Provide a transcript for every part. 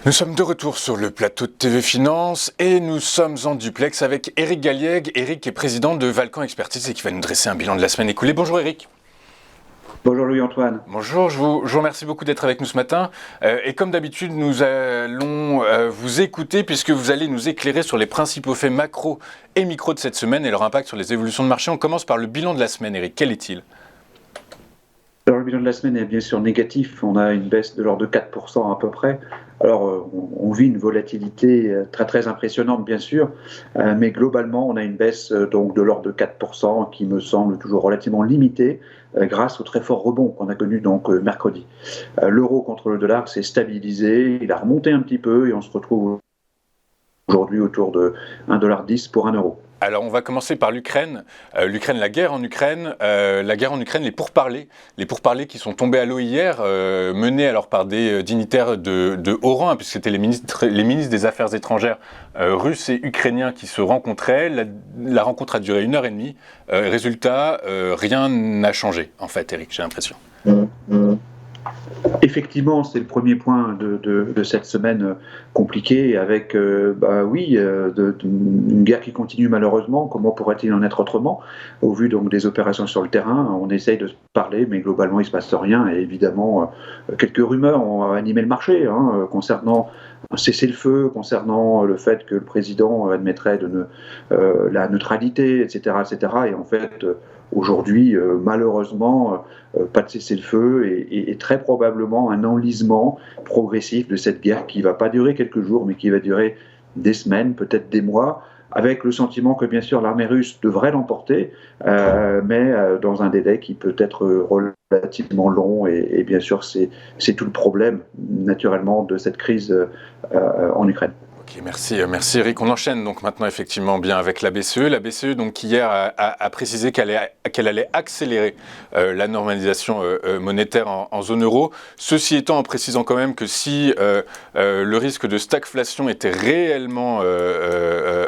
Nous sommes de retour sur le plateau de TV Finance et nous sommes en duplex avec Éric Galliègue. Éric est président de Valcan Expertise et qui va nous dresser un bilan de la semaine écoulée. Bonjour Éric. Bonjour Louis-Antoine. Bonjour, je vous remercie beaucoup d'être avec nous ce matin. Et comme d'habitude, nous allons vous écouter puisque vous allez nous éclairer sur les principaux faits macro et micro de cette semaine et leur impact sur les évolutions de marché. On commence par le bilan de la semaine, Éric. Quel est-il ? Alors, le bilan de la semaine est bien sûr négatif. On a une baisse de l'ordre de 4% à peu près. Alors, on vit une volatilité très très impressionnante, bien sûr, mais globalement, on a une baisse donc de l'ordre de 4% qui me semble toujours relativement limitée grâce au très fort rebond qu'on a connu donc mercredi. L'euro contre le dollar s'est stabilisé, il a remonté un petit peu et on se retrouve aujourd'hui autour de 1,10 $ pour 1 euro. Alors on va commencer par l'Ukraine. La guerre en Ukraine, les pourparlers qui sont tombés à l'eau hier, menés alors par des dignitaires de haut rang, puisque c'était les ministres des Affaires étrangères russes et ukrainiens qui se rencontraient. La rencontre a duré 1h30. Résultat, rien n'a changé en fait, Éric, j'ai l'impression. Effectivement, c'est le premier point de cette semaine compliquée avec, une guerre qui continue malheureusement. Comment pourrait-il en être autrement? Au vu donc des opérations sur le terrain, on essaye de se parler, mais globalement il ne se passe rien. Et évidemment, quelques rumeurs ont animé le marché concernant un cessez-le-feu, concernant le fait que le président admettrait la neutralité, etc., etc. Et en fait, aujourd'hui, malheureusement, pas de cessez-le-feu et très probablement un enlisement progressif de cette guerre qui ne va pas durer quelques jours, mais qui va durer des semaines, peut-être des mois, avec le sentiment que bien sûr l'armée russe devrait l'emporter, mais dans un délai qui peut être relativement long. Et bien sûr, c'est tout le problème, naturellement, de cette crise en Ukraine. Ok, merci Eric. On enchaîne donc maintenant effectivement bien avec la BCE. La BCE donc hier a précisé qu'elle allait accélérer la normalisation monétaire en zone euro. Ceci étant, en précisant quand même que si le risque de stagflation était réellement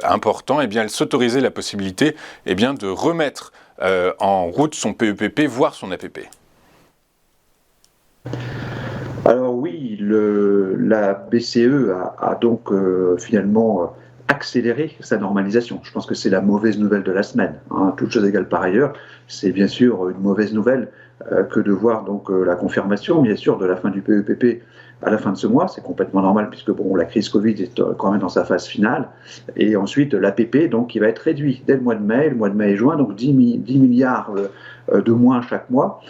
important, eh bien elle s'autorisait la possibilité de remettre en route son PEPP, voire son APP. Alors oui, la BCE a donc finalement accéléré sa normalisation. Je pense que c'est la mauvaise nouvelle de la semaine. Toutes choses égales par ailleurs, c'est bien sûr une mauvaise nouvelle que de voir donc la confirmation, bien sûr, de la fin du PEPP à la fin de ce mois. C'est complètement normal puisque la crise Covid est quand même dans sa phase finale. Et ensuite, l'APP donc qui va être réduit dès le mois de mai et juin, donc 10 milliards de moins chaque mois.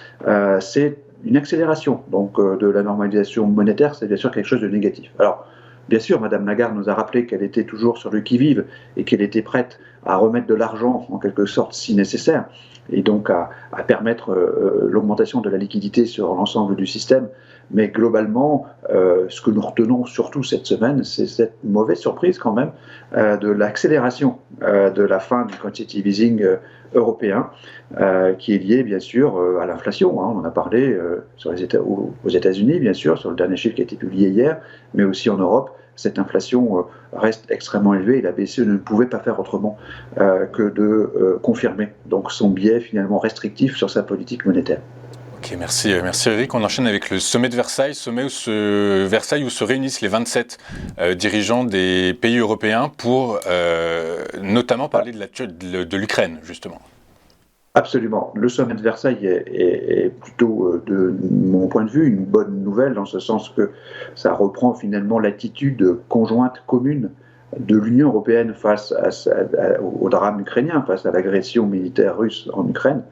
C'est une accélération donc, de la normalisation monétaire, c'est bien sûr quelque chose de négatif. Alors, bien sûr, Mme Lagarde nous a rappelé qu'elle était toujours sur le qui-vive et qu'elle était prête à remettre de l'argent, en quelque sorte, si nécessaire, et donc à permettre l'augmentation de la liquidité sur l'ensemble du système. Mais globalement, ce que nous retenons surtout cette semaine, c'est cette mauvaise surprise quand même de l'accélération de la fin du quantitative easing européen, qui est lié bien sûr à l'inflation. On en a parlé aux États-Unis, bien sûr, sur le dernier chiffre qui a été publié hier, mais aussi en Europe. Cette inflation reste extrêmement élevée et la BCE ne pouvait pas faire autrement que de confirmer donc son biais finalement restrictif sur sa politique monétaire. Ok, merci Eric. On enchaîne avec le sommet de Versailles, où se réunissent les 27 dirigeants des pays européens pour notamment parler de l'Ukraine, justement. Absolument. Le sommet de Versailles est plutôt, de mon point de vue, une bonne nouvelle, dans ce sens que ça reprend finalement l'attitude conjointe commune de l'Union européenne face au drame ukrainien, face à l'agression militaire russe en Ukraine.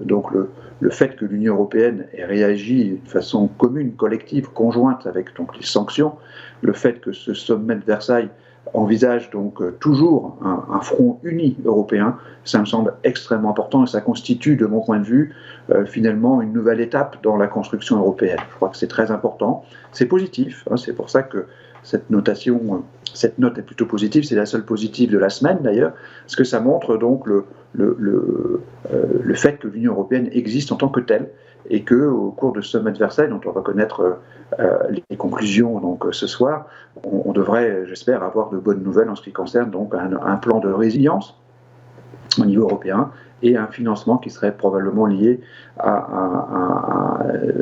Donc le fait que l'Union européenne ait réagi de façon commune, collective, conjointe avec donc les sanctions, le fait que ce sommet de Versailles envisage donc toujours un front uni européen, ça me semble extrêmement important et ça constitue, de mon point de vue, finalement une nouvelle étape dans la construction européenne. Je crois que c'est très important, c'est positif, c'est pour ça que cette note est plutôt positive, c'est la seule positive de la semaine d'ailleurs, parce que ça montre donc le fait que l'Union européenne existe en tant que telle et qu'au cours de ce sommet de Versailles, dont on va connaître les conclusions donc, ce soir, on devrait, j'espère, avoir de bonnes nouvelles en ce qui concerne donc un plan de résilience au niveau européen et un financement qui serait probablement lié à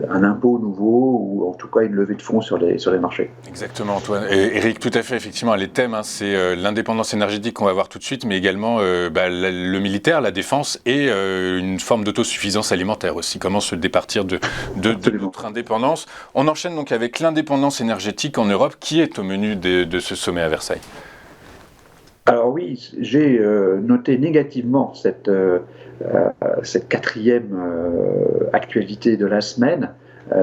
un impôt nouveau ou en tout cas une levée de fonds sur les marchés. Exactement, Antoine. Et Eric, tout à fait, effectivement, les thèmes, c'est l'indépendance énergétique qu'on va voir tout de suite, mais également le militaire, la défense et une forme d'autosuffisance alimentaire aussi. Comment se départir de notre indépendance. On enchaîne donc avec l'indépendance énergétique en Europe, qui est au menu de ce sommet à Versailles. Alors oui, j'ai noté négativement cette quatrième actualité de la semaine,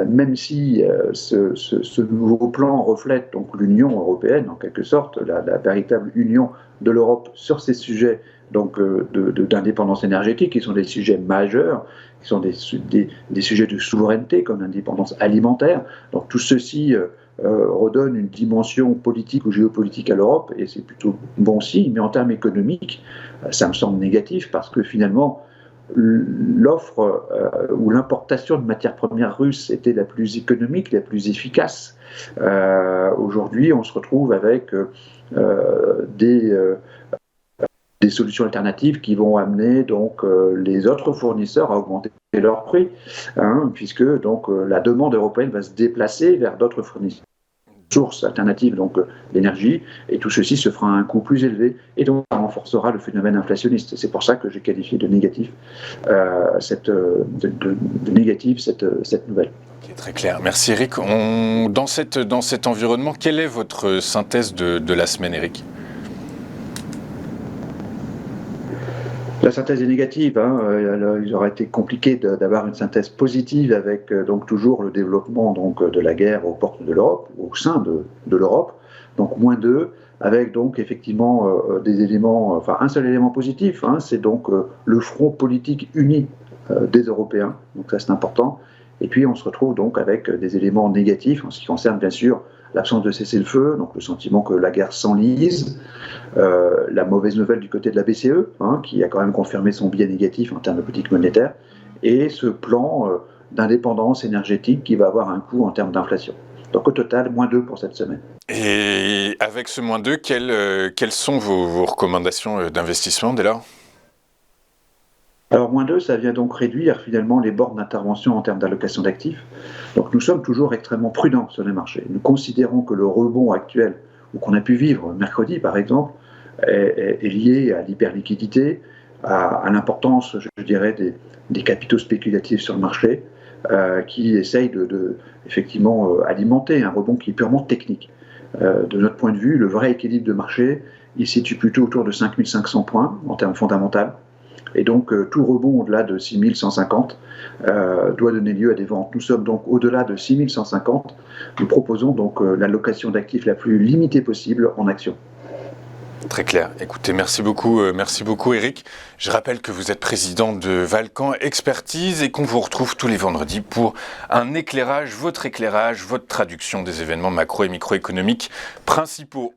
même si ce nouveau plan reflète donc l'Union européenne, en quelque sorte, la véritable union de l'Europe sur ces sujets donc d'indépendance énergétique, qui sont des sujets majeurs, qui sont des sujets de souveraineté, comme l'indépendance alimentaire. Donc tout ceci redonne une dimension politique ou géopolitique à l'Europe, et c'est plutôt bon signe, mais en termes économiques, ça me semble négatif, parce que finalement, l'offre ou l'importation de matières premières russes était la plus économique, la plus efficace. Aujourd'hui, on se retrouve avec des solutions alternatives qui vont amener donc les autres fournisseurs à augmenter leurs prix, puisque donc la demande européenne va se déplacer vers d'autres fournisseurs, sources alternatives donc d'énergie, et tout ceci se fera à un coût plus élevé, et donc ça renforcera le phénomène inflationniste. C'est pour ça que j'ai qualifié de négatif cette nouvelle. Okay, très clair. Merci Eric. Dans cet environnement, quelle est votre synthèse de la semaine, Eric ? La synthèse est négative. Il aurait été compliqué d'avoir une synthèse positive avec donc toujours le développement donc de la guerre aux portes de l'Europe, au sein de l'Europe. Donc -2, avec donc effectivement des éléments, enfin un seul élément positif, c'est donc le front politique uni des Européens. Donc ça c'est important. Et puis on se retrouve donc avec des éléments négatifs en ce qui concerne bien sûr l'absence de cessez-le-feu, donc le sentiment que la guerre s'enlise, la mauvaise nouvelle du côté de la BCE, qui a quand même confirmé son biais négatif en termes de politique monétaire, et ce plan d'indépendance énergétique qui va avoir un coût en termes d'inflation. Donc au total, -2 pour cette semaine. Et avec ce -2, quelles sont vos recommandations d'investissement dès lors ? Alors -2, ça vient donc réduire finalement les bornes d'intervention en termes d'allocation d'actifs. Donc nous sommes toujours extrêmement prudents sur les marchés. Nous considérons que le rebond actuel, ou qu'on a pu vivre mercredi par exemple, est lié à l'hyperliquidité, à l'importance, je dirais, des capitaux spéculatifs sur le marché, qui essayent effectivement alimenter un rebond qui est purement technique. De notre point de vue, le vrai équilibre de marché, il se situe plutôt autour de 5500 points en termes fondamentaux. Et donc, tout rebond au-delà de 6150 doit donner lieu à des ventes. Nous sommes donc au-delà de 6150. Nous proposons donc l'allocation d'actifs la plus limitée possible en actions. Très clair. Écoutez, merci beaucoup Eric. Je rappelle que vous êtes président de Valcan Expertise et qu'on vous retrouve tous les vendredis pour un éclairage, votre traduction des événements macro et microéconomiques principaux.